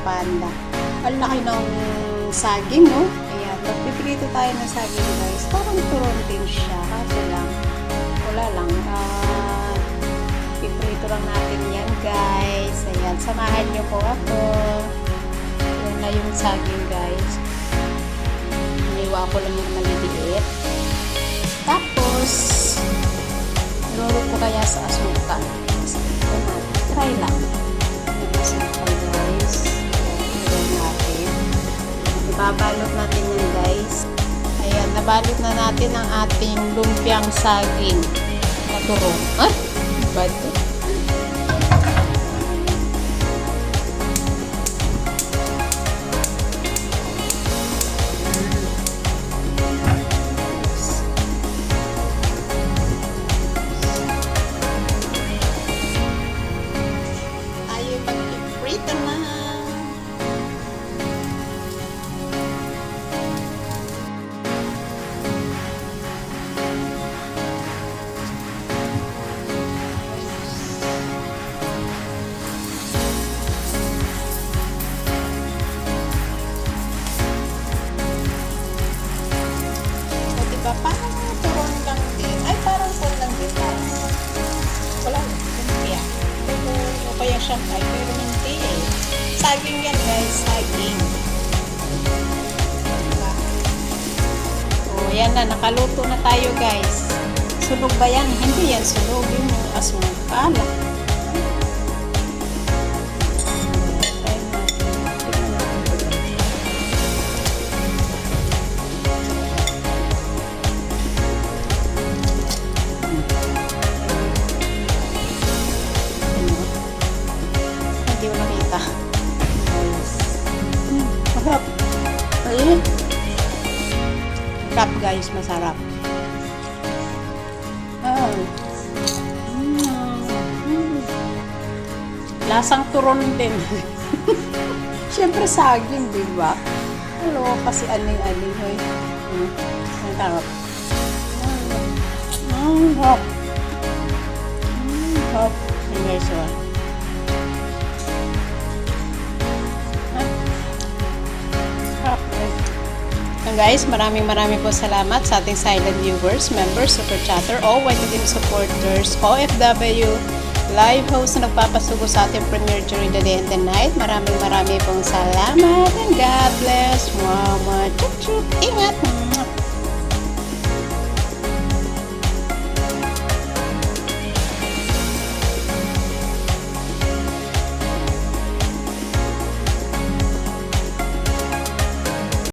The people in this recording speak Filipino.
Panda. Ang laki ng saging, no? Ayan, magpipilito tayo ng saging, guys. Parang turon din siya. Kaso lang, wala lang. Piprito lang natin yan, guys. Ayan, samahan niyo po ako. Yan na yung saging, guys. Iniwa ko lang yung maliliit. Tapos, lolo ko kaya sa asukal. Try lang. Yung asukal, guys. Ayan natin. Ibabalot natin yan, guys. Ayan, nabalot na natin ang ating lumpiang saging na turong. Ah! Bad. Parang turon lang din. Ay, parang full lang din. Parang wala lang. Lumpia. Pero o kaya siyangkay. Pero hindi eh. Saging yan, guys. Saging. Diba? O, yan na. Nakaluto na tayo, guys. Sunog ba yan? Hindi yan sunog. Yung asukal. Masarap. Ayun. Masarap, guys. Masarap. Lasang turon din. Siyempre saging, di ba? Hello, kasi aning-aning. Ang sarap. Hop. Hop. Guys, guys, maraming po salamat sa ating silent viewers, members, super chatter, all white team supporters, OFW, live host na nagpapasugo sa ating premiere during the day and the night. Maraming pong salamat and God bless. Mama, chuk chuk, ingat.